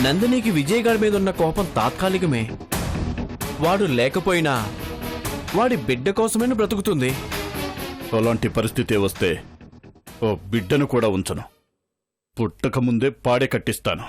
నందినికి విజయ్ గారి మీద ఉన్న కోపం తాత్కాలికమే. వాడు లేకపోయినా వాడి బిడ్డ కోసమే బ్రతుకుతుంది. అలాంటి పరిస్థితి వస్తే ఓ బిడ్డను కూడా ఉంచను. పుట్టక ముందే పాడే కట్టిస్తాను.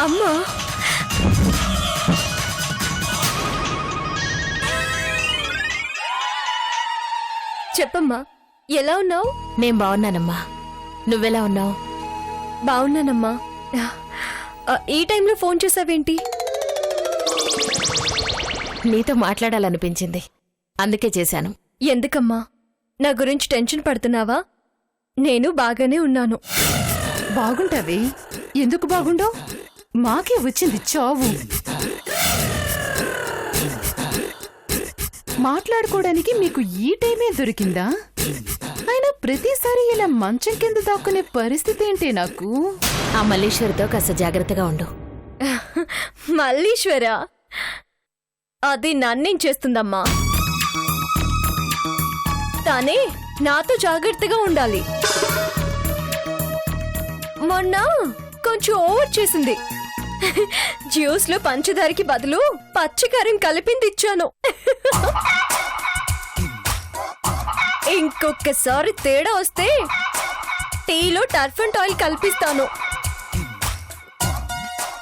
అమ్మా, చెప్పమ్మా, ఎలా ఉన్నావు? నేను బాగున్నానమ్మా. నువ్వెలా ఉన్నావు? బాగున్నానమ్మా. ఈ టైంలో ఫోన్ చేసావేంటి? నీతో మాట్లాడాలనిపించింది, అందుకే చేశాను. ఎందుకమ్మా, నా గురించి టెన్షన్ పడుతున్నావా? నేను బాగానే ఉన్నాను. బాగుంటావే, ఎందుకు బాగుండవు? మాకే వచ్చింది చావు. మాట్లాడుకోవడానికి మీకు ఈ టైమే దొరికిందా? అయినా ప్రతిసారి ఇలా మంచం కింద దాక్కునే పరిస్థితి ఏంటే నాకు? ఆ మల్లీశ్వరితో కాస్త జాగ్రత్తగా ఉండు. మల్లీశ్వరా, అది నన్నేం చేస్తుందమ్మా? తానే నాతో జాగ్రత్తగా ఉండాలి. మొన్న కొంచెం ఓవర్ చేసింది. జ్యూస్ లో పంచదారకి బదులు పచ్చికారం కలిపింది ఇచ్చాను. ఇంకొకసారి తేడా వస్తే టీలో టర్ఫంట్ ఆయిల్ కల్పిస్తాను.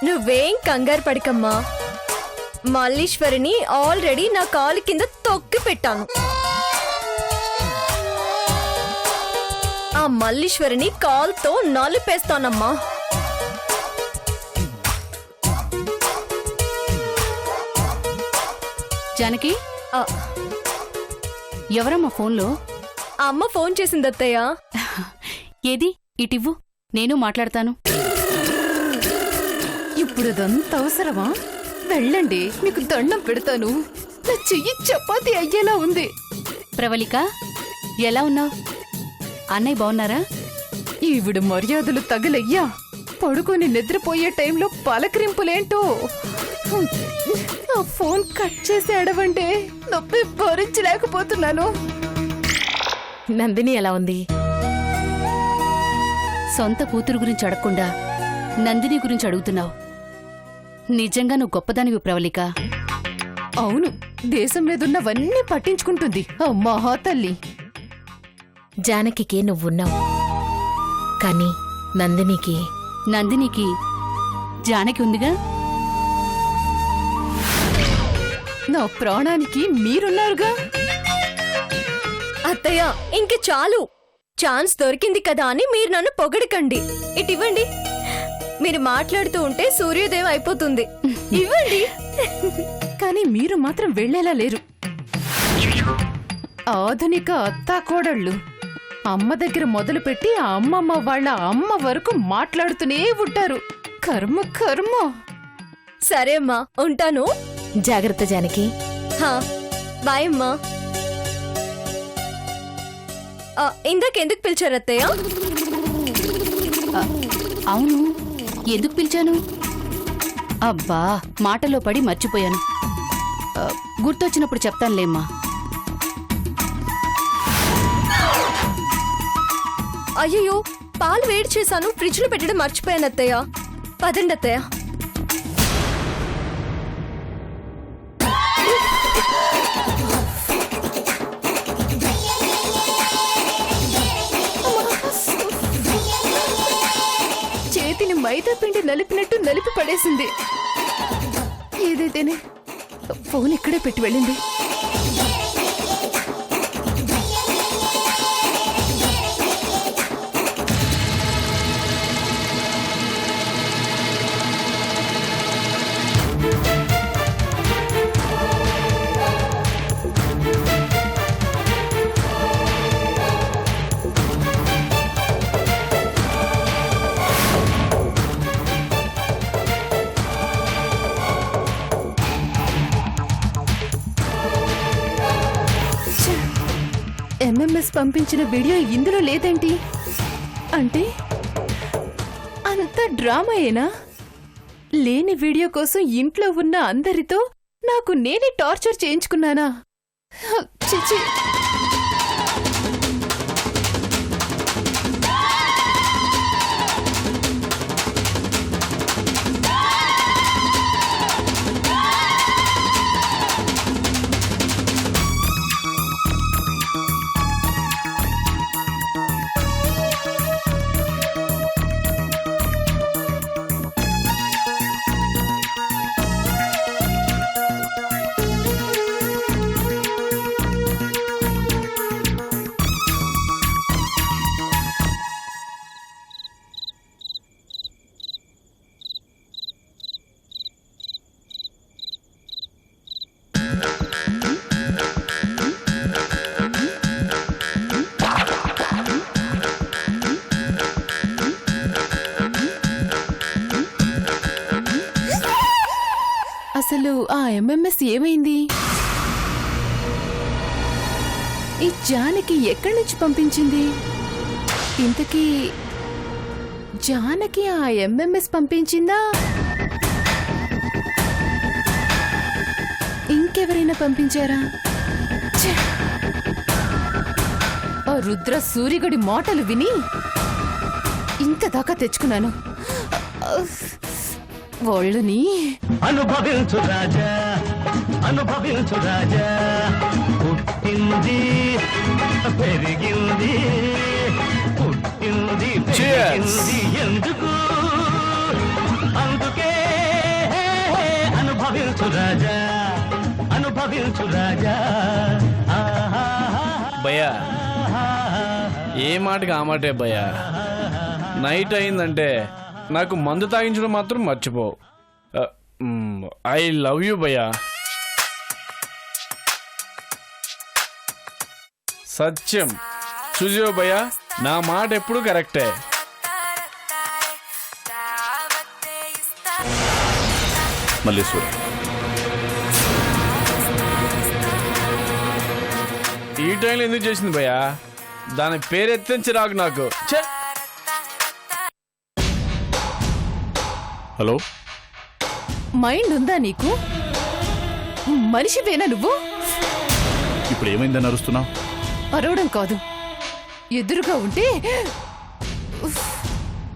నువ్వేం కంగారు పడకమ్మా. మల్లీశ్వరిని ఆల్రెడీ నా కాలు కింద తొక్కి పెట్టాను. ఆ మల్లీశ్వరిని కాల్తో నలిపేస్తానమ్మా. జానకి, ఎవరమ్మా ఫోన్లో? అమ్మ ఫోన్ చేసింది అత్తయ్య. ఏది ఇటివ్వు, నేను మాట్లాడతాను. ఇప్పుడు అదంత అవసరమా? వెళ్ళండి, మీకు దండం పెడతాను. నా చెయ్యి చపాతి అయ్యేలా ఉంది. ప్రవళిక, ఎలా ఉన్నావు? అన్నయ్య బాగున్నారా? ఈవిడ మర్యాదలు తగలయ్యా. పడుకొని నిద్రపోయే టైంలో పలకరింపులేంటో. ఆ ఫోన్ కట్ చేసి అడవండి, నొప్పి భరించలేకపోతున్నాను. నందిని ఎలా ఉంది? సొంత కూతురు గురించి అడగకుండా నందిని గురించి అడుగుతున్నావు. నిజంగా నువ్వు గొప్పదానివి ప్రవళిక. అవును, దేశం మీదున్నవన్నీ పట్టించుకుంటుంది ఆ మహాతల్లి. జానకికి నువ్వున్నావు, కానీ నందినికి జానకి ఉందిగా. నా ప్రాణానికి మీరున్నారుగా. అత్తయ్య, ఇంక చాలు. ఛాన్స్ దొరికింది కదా అని మీరు నన్ను పొగడకండి. ఇటివ్వండి. మీరు మాట్లాడుతూ ఉంటే సూర్యోదయం అయిపోతుంది. ఇవ్వండి. కానీ మీరు మాత్రం వెళ్లేలా లేరు. ఆధునిక అత్తాకోడళ్ళు అమ్మ దగ్గర మొదలుపెట్టి ఆ అమ్మమ్మ వాళ్ళ అమ్మ వరకు మాట్లాడుతూనే ఉంటారు. కర్మ కర్మ. సరే అమ్మా, ఉంటాను. జాగ్రత్త జానకి. హా, బాయ్ అమ్మా. ఇందాకెందుకు పిలిచారు అత్తయ్య? అవును, ఎందుకు పిలిచాను? అబ్బా, మాటలో పడి మర్చిపోయాను. గుర్తొచ్చినప్పుడు చెప్తానులేమ్మా. అయ్యో, పాలు వేడి చేశాను, ఫ్రిడ్జ్ లో పెట్టడం మర్చిపోయాను అత్తయ్య. పదండి అత్తయ్య. చేతిని మైదా పిండి నలిపినట్టు నలిపి పడేసింది. ఏదైతేనే ఫోన్ ఇక్కడే పెట్టి వెళ్ళింది. ఎంఎంఎస్ పంపించిన వీడియో ఇందులో లేదేంటి? అంటే అంత డ్రామాయేనా? లేని వీడియో కోసం ఇంట్లో ఉన్న అందరితో నాకు నేనే టార్చర్ చేయించుకున్నానా? చిచి. అసలు ఆ ఎంఎంఎస్ ఏమైంది? ఈ జానకి ఎక్కడి నుంచి పంపించింది? ఇంతకీ జానకి ఆ ఎంఎంఎస్ పంపించిందా, ఇంకెవరైనా పంపించారా? ఛే! ఆ రుద్ర సూరిగడి మాటలు విని ఇంత దాకా తెచ్చుకున్నాను. వాళ్ళని అనుభవించు రాజా, అనుభవించు రాజా. పుట్టింది పెరిగింది, పుట్టింది పెరిగింది ఎందుకు? అందుకే అనుభవించు రాజా, అనుభవించు రాజా. భయ్యా, ఏ మాటకి ఆ మాటే భయ్యా. నైట్ అయిందంటే నాకు మందు తాగించడం మాత్రం మర్చిపో. ఐ లవ్ యూ భయ్యా. సత్యం. చూసావు భయ్యా, నా మాట ఎప్పుడు కరెక్టే. మల్లేశ్వరి, ఈ టైంలో ఎందుకు చేసింది భయ్యా? దాని పేరెత్తించి రాకు నాకు. ఛే! హలో, మైండ్ ఉందా నీకు? మనిషివేనా నువ్వు? ఇప్పుడు ఏమైందని అరుస్తున్నావు? అరవడం కాదు, ఎదురుగా ఉంటే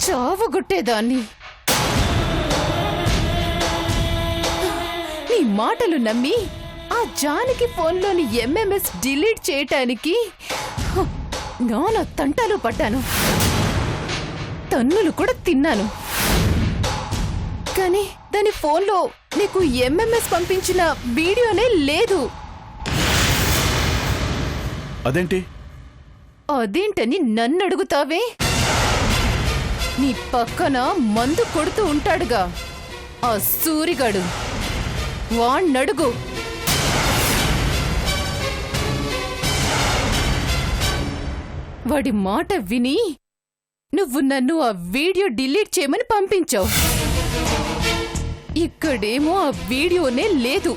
చావగొట్టేదాన్ని. నీ మాటలు నమ్మి ఆ జానకి ఫోన్లోని ఎంఎంఎస్ డిలీట్ చేయటానికి నానా తంటాలు పడ్డాను, తన్నులు కూడా తిన్నాను. కానీ దాని ఫోన్లో నీకు ఎంఎంఎస్ పంపించిన వీడియోనే లేదు. అదేంటి? అదేంటని నన్ను అడుగుతావే? నీ పక్కన మందు కొడుతూ ఉంటాడుగా ఆ సూరిగాడు, వాణ్ణడుగు. వాడి మాట విని నువ్వు నన్ను ఆ వీడియో డిలీట్ చేయమని పంపించావు. ఇక్కడేమో ఆ వీడియోనే లేదు.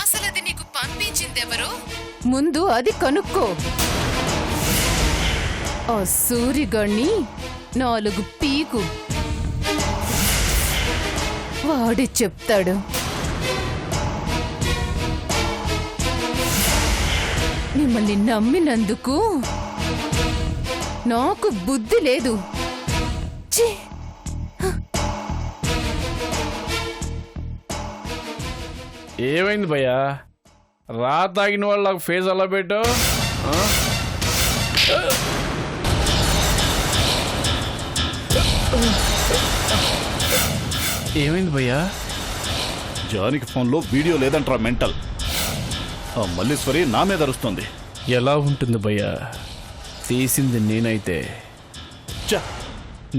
అసలు అది నీకు పంపించిందెవరో ముందు అది కనుక్కో. ఆ సూరిగాణ్ణి 4 పీకు, వాడి చెప్తాడు. మిమ్మల్ని నమ్మినందుకు నాకు బుద్ధి లేదు. ఛీ! ఏమైంది భయ్యా? రా తాగిన వాళ్ళకి ఫేస్ అలా పెట్టు. ఏమైంది భయ్యా? జానికి ఫోన్లో వీడియో లేదంట్రా మెంటల్. ఆ మల్లీశ్వరి నా మీద అరుస్తుంది. ఎలా ఉంటుంది భయ్యా? తీసింది నేనైతే. ఛ!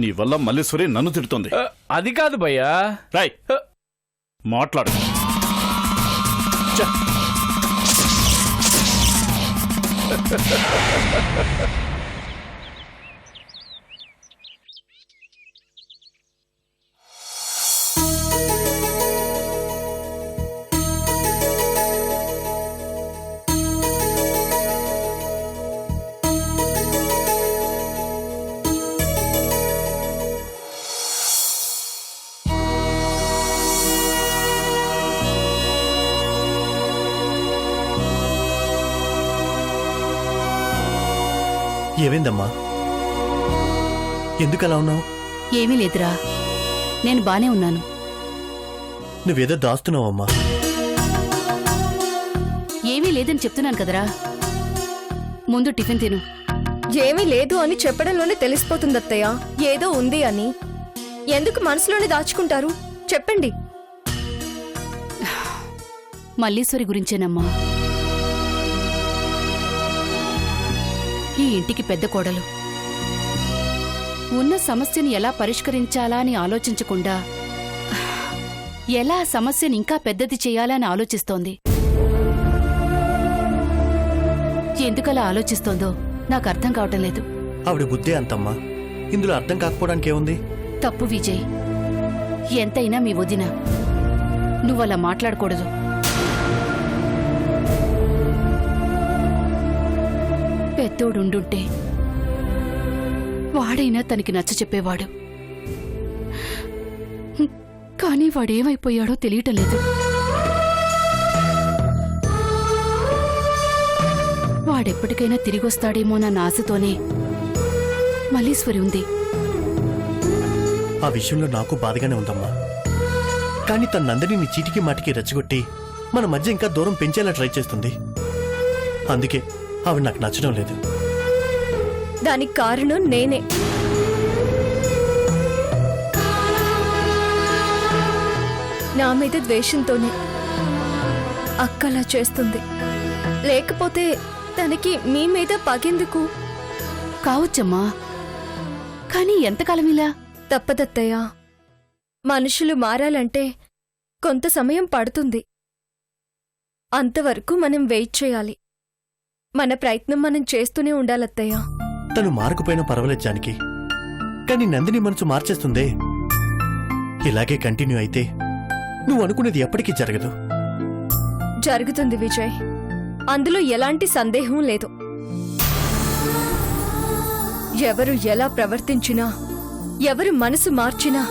నీ వల్ల మల్లీశ్వరి నన్ను తిడుతుంది. అది కాదు భయ్యా. రాయ్ మాట్లాడు. ఛ! ఏమైందమ్మా? ఎందుకలా ఉన్నావు? ఏమీ లేదురా, నేను బానే ఉన్నాను. నువ్వేదో దాస్తున్నావమ్మా. ఏమీ లేదని చెప్తున్నాను కదరా. ముందు టిఫిన్ తిను. ఏమీ లేదు అని చెప్పడంలోనే తెలిసిపోతుంది అత్తయ్య, ఏదో ఉంది అని. ఎందుకు మనసులోనే దాచుకుంటారు? చెప్పండి. మల్లీశ్వరి గురించేనమ్మా. ఈ ఇంటికి పెద్ద కోడలు. ఉన్న సమస్యని ఎలా పరిష్కరించాలా అని ఆలోచించకుండా ఎలా ఆ సమస్యని ఇంకా పెద్దది చేయాలని ఆలోచిస్తోంది. ఎందుకలా ఆలోచిస్తోందో నాకు అర్థం కావటం లేదు. ఆవిడ బుద్ధే అంతమ్మా. ఇందులో అర్థం కాకపోవడానికి ఏముంది? తప్పు విజయ్. ఎంతైనా మీ వదిన. నువ్వలా మాట్లాడకూడదు. పెద్దోడుండుంటే వాడైనా తనకి నచ్చ చెప్పేవాడు. కానీ వాడేమైపోయాడో తెలియటం లేదు. వాడెప్పటికైనా తిరిగొస్తాడేమోనన్న ఆశతోనే మల్లీశ్వరి ఉంది. ఆ విషయంలో నాకు బాధగానే ఉందమ్మా. కానీ తన నందిని చీటికి మాటికి రెచ్చగొట్టి మన మధ్య ఇంకా దూరం పెంచేలా ట్రై చేస్తుంది. అందుకే ఆవిడ నాకు నచ్చడం లేదు. దానికి కారణం నేనే. నా మీద ద్వేషంతోనే అక్కలా చేస్తుంది. లేకపోతే తనకి మీ మీద పగెందుకు? కావచ్చమ్మా, కానీ ఎంతకాలం ఇలా? తప్పదత్తయ్య. మనుషులు మారాలంటే కొంత సమయం పడుతుంది. అంతవరకు మనం వెయిట్ చేయాలి. మన ప్రయత్నం మనం చేస్తూనే ఉండాలత్తయ్య. తను మారకపోయినా పర్వాలేదు జానకి, కానీ నందిని మనసు మార్చేస్తుందే. ఇలాగే కంటిన్యూ అయితే నువ్వు అనుకునేది ఎప్పటికీ జరగదు. జరుగుతుంది విజయ్, అందులో ఎలాంటి సందేహం లేదు. ఎవరు ఎలా ప్రవర్తించినా, ఎవరు మనసు మార్చినా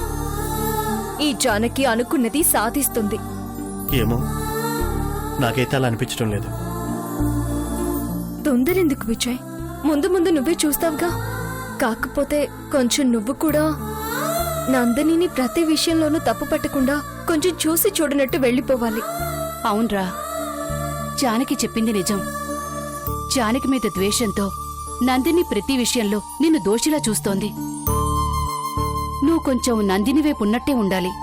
ఈ జానకి అనుకున్నది సాధిస్తుంది. ఏమో, నాకైతే అలా అనిపించడం లేదు. తొందరెందుకు విజయ్? ముందు ముందు నువ్వే చూస్తావుగా. కాకపోతే కొంచెం నువ్వు కూడా నందినిని ప్రతి విషయంలోనూ తప్పు పట్టకుండా కొంచెం చూసి చూడనట్టు వెళ్ళిపోవాలి. అవునరా, జానకి చెప్పింది నిజం. జానకి మీద ద్వేషంతో నందిని ప్రతి విషయంలో నిన్ను దోషిలా చూస్తోంది. నువ్వు కొంచెం నందిని వైపు ఉన్నట్టే ఉండాలి.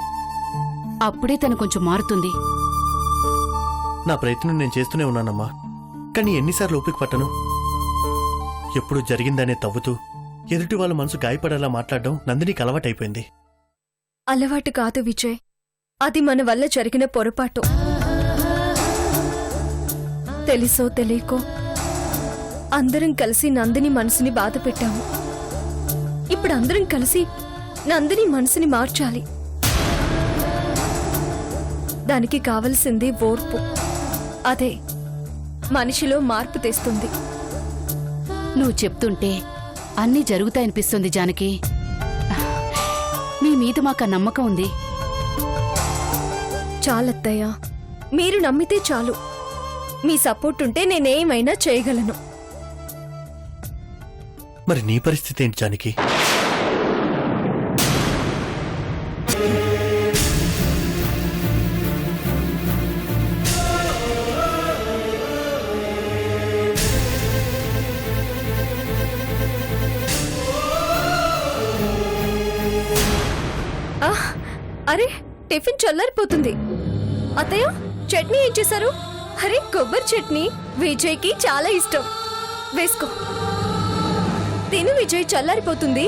అప్పుడే తను కొంచెం మారుతుంది. నా ప్రయత్నం నేను చేస్తూనే ఉన్నానమ్మా, కానీ ఎన్నిసార్లు ఓపిక పట్టను? ఎప్పుడు జరిగిందనే తవ్వుతూ ఎదుటి వాళ్ళ మనసు గాయపడేలా మాట్లాడడం నందినికి అలవాటైపోయింది. అలవాటు కాదు విజయ్, అది మన వల్ల జరిగిన పొరపాటు. తెలుసో తెలియకో అందరం కలిసి నందిని మనసుని బాధ పెట్టాము. ఇప్పుడు అందరం కలిసి నందిని మనసుని మార్చాలి. దానికి కావలసింది ఓర్పు. అదే మనిషిలో మార్పు తెస్తుంది. నువ్వు చెప్తుంటే అన్నీ జరుగుతాయనిపిస్తుంది జానకి. మీ మీద మాకు నమ్మకం ఉంది. చాలత్తయ్య, మీరు నమ్మితే చాలు. మీ సపోర్ట్ ఉంటే నేనేమైనా చేయగలను. మరి నీ పరిస్థితి ఏంటి జానకి? అరే, టిఫిన్ చల్లారిపోతుంది. అత్తయ్య, చట్నీ ఏం చేశారు? అరే, కొబ్బరి చట్నీ విజయ్కి చాలా ఇష్టం. వేసుకో, తిను విజయ్, చల్లారిపోతుంది.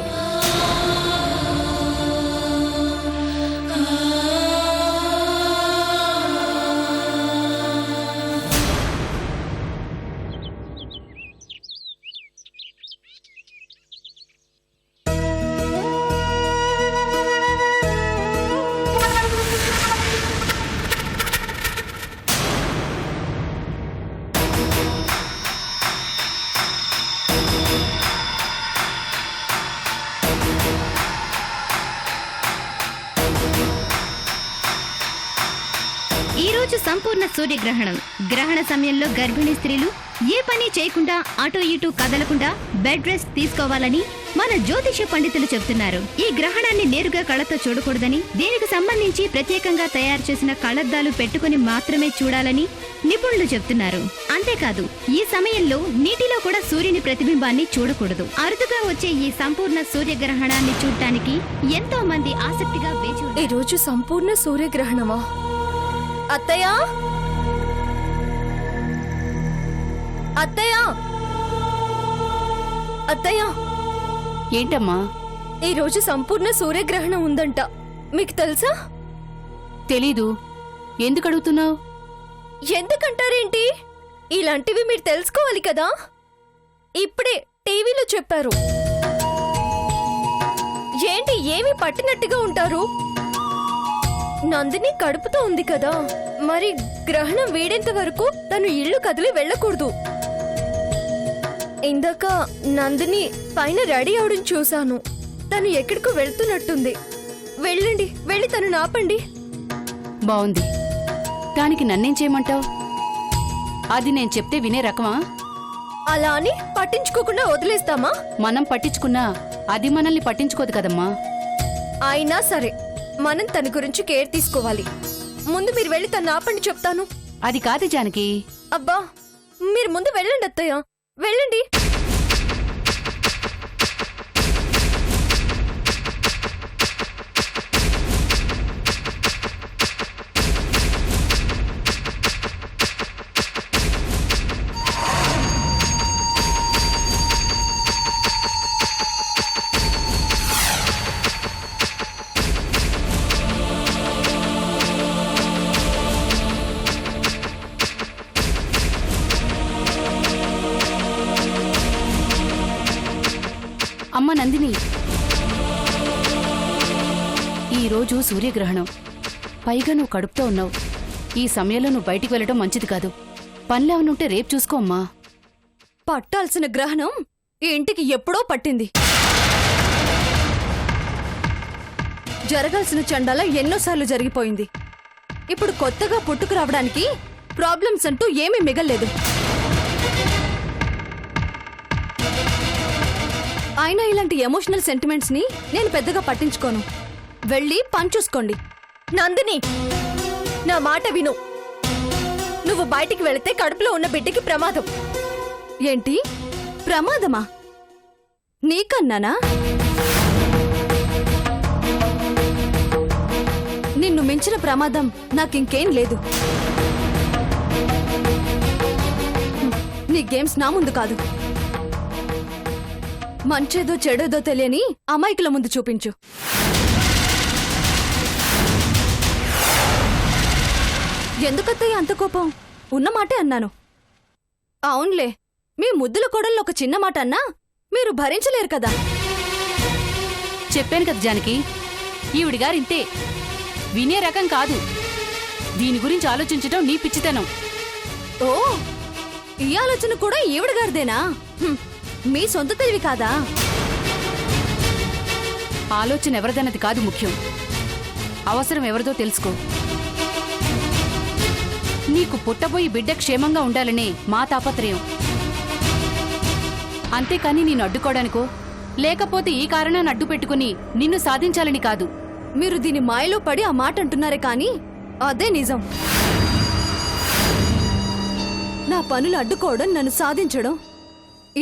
ఈ రోజు సంపూర్ణ సూర్యగ్రహణం. గ్రహణ సమయంలో గర్భిణీ స్త్రీలు ఏ పని చేయకుండా అటు ఇటు కదలకుండా బెడ్ రెస్ట్ తీసుకోవాలని మన జ్యోతిష పండితులు చెబుతున్నారు. ఈ గ్రహణాన్ని నేరుగా కళ్ళతో చూడకూడదని, దీనికి సంబంధించి ప్రత్యేకంగా తయారు చేసిన కళ్లద్దాలు పెట్టుకుని మాత్రమే చూడాలని నిపుణులు చెబుతున్నారు. అంతేకాదు, ఈ సమయంలో నీటిలో కూడా సూర్యుని ప్రతిబింబాన్ని చూడకూడదు. అరుదుగా వచ్చే ఈ సంపూర్ణ సూర్యగ్రహణాన్ని చూడటానికి ఎంతో మంది ఆసక్తిగా వేచి ఉన్నారు. ఈ రోజు సంపూర్ణ సూర్యగ్రహణమా? అత్తయ్య, అత్తయ్య, అత్తయ్య, ఏంటమ్మా? ఈ రోజు సంపూర్ణ సూర్యగ్రహణం ఉందంట. మీకు తెలుసా? తెలీదు. ఎందుకు అడుగుతున్నావు? ఎందుకంటారేంటి? ఇలాంటివి మీరు తెలుసుకోవాలి కదా. ఇప్పుడే టీవీలో చెప్పారు. ఏంటి ఏమి పట్టినట్టుగా ఉంటారు? నందిని కడుపుతో ఉంది కదా, మరి గ్రహణం వీడేంత వరకు తను ఇల్లు కదిలి వెళ్ళకూడదు. ఇందాక నందిని పైన రెడీ అవడం చూశాను. తను ఎక్కడికో వెళ్తున్నట్టుంది. వెళ్ళండి, వెళ్ళి తను ఆపండి. బావుంది. దానికి నన్నేం చేయమంటావు? అది నేను చెప్తే వినే రకమా? అలా అని పట్టించుకోకుండా వదిలేస్తామా? మనం పట్టించుకున్నా అది మనల్ని పట్టించుకోదు కదమ్మా. అయినా సరే, మనం తన గురించి కేర్ తీసుకోవాలి. ముందు మీరు వెళ్ళి తను ఆపండి చెప్తాను. అది కాదు జానకి. అబ్బా, మీరు ముందు వెళ్ళండి అత్తయ్య, వెళ్ళండి. అమ్మ నందిని, ఈరోజు సూర్యగ్రహణం. పైగా నువ్వు కడుపుతో ఉన్నావు. ఈ సమయంలో నువ్వు బయటికి వెళ్ళడం మంచిది కాదు. పనులేమనుంటే రేపు చూసుకో అమ్మా. పట్టాల్సిన గ్రహణం ఈ ఇంటికి ఎప్పుడో పట్టింది. జరగాల్సిన చండాల ఎన్నోసార్లు జరిగిపోయింది. ఇప్పుడు కొత్తగా పుట్టుకు రావడానికి ప్రాబ్లమ్స్ అంటూ ఏమీ మిగల్లేదు. అయినా ఇలాంటి ఎమోషనల్ సెంటిమెంట్స్ ని నేను పెద్దగా పట్టించుకోను. వెళ్ళి పని చూసుకోండి. నందిని, నా మాట విను. నువ్వు బయటికి వెళితే కడుపులో ఉన్న బిడ్డకి ప్రమాదం. ఏంటి ప్రమాదమా? నీకన్నానా? నిన్ను మించిన ప్రమాదం నాకింకేం లేదు. నీ గేమ్స్ నా ముందు కాదు. మంచేదో చెడేదో తెలియని అమాయకుల ముందు చూపించు. ఎందుకత్తయ్య అంత కోపం? ఉన్నమాటే అన్నాను. అవునులే, మీ ముద్దుల కోడళ్ళు ఒక చిన్న మాట అన్నా మీరు భరించలేరు కదా. చెప్పాను కదా జానకి, ఈవిడిగారు ఇంతే, వినే రకం కాదు. దీని గురించి ఆలోచించటం నీ పిచ్చితనం. ఓ, ఈ ఆలోచన కూడా ఈవిడగారిదేనా? మీ సొంత తెలివి కాదా? ఆలోచన ఎవరిదన్నది కాదు ముఖ్యం, అవసరం ఎవరిదో తెలుసుకో. నీకు పుట్టబోయి బిడ్డ క్షేమంగా ఉండాలనే మా తాపత్రయం. అంతేకాని నేను అడ్డుకోవడానికో లేకపోతే ఈ కారణాన్ని అడ్డు పెట్టుకుని నిన్ను సాధించాలని కాదు. మీరు దీని మాయలో పడి ఆ మాట అంటున్నారే కానీ అదే నిజం. నా పనులు అడ్డుకోవడం, నన్ను సాధించడం,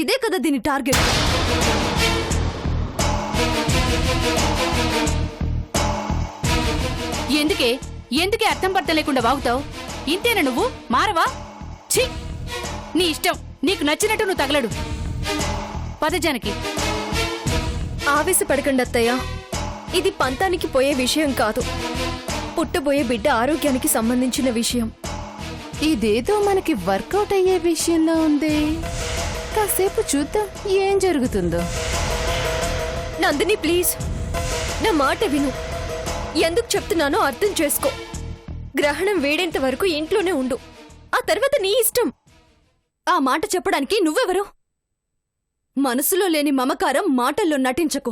ఇదే కదా దీని టార్గెట్. ఎందుకే అర్థం పడతం లేకుండా వాగుతావు? ఇంతేనా నువ్వు? మారవా? ఛీ, నీ ఇష్టం, నీకు నచ్చినట్టు నువ్వు తగలడు. పద జానకి. ఆవేశపడకండి అత్తయ్య, ఇది పంతానికి పోయే విషయం కాదు, పుట్టబోయే బిడ్డ ఆరోగ్యానికి సంబంధించిన విషయం. ఇదేదో మనకి వర్కౌట్ అయ్యే విషయంలో ఉంది. కాసేపు చూద్దాం ఏం జరుగుతుందో. నందిని ప్లీజ్, నా మాట విను. ఎందుకు చెప్తున్నానో అర్థం చేసుకో. గ్రహణం వేడేంత వరకు ఇంట్లోనే ఉండు, ఆ తర్వాత నీ ఇష్టం. ఆ మాట చెప్పడానికి నువ్వెవరు? మనసులో లేని మమకారం మాటల్లో నటించకు.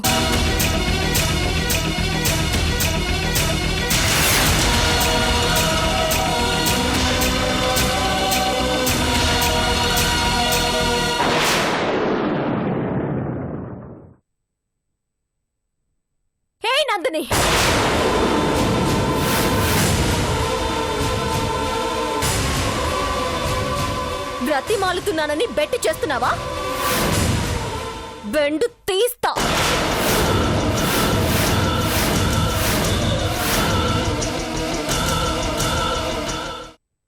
హే నందిని, బ్రతిమాలుతున్నానని బెట్టి చేస్తున్నావా? బెండు తీస్తా.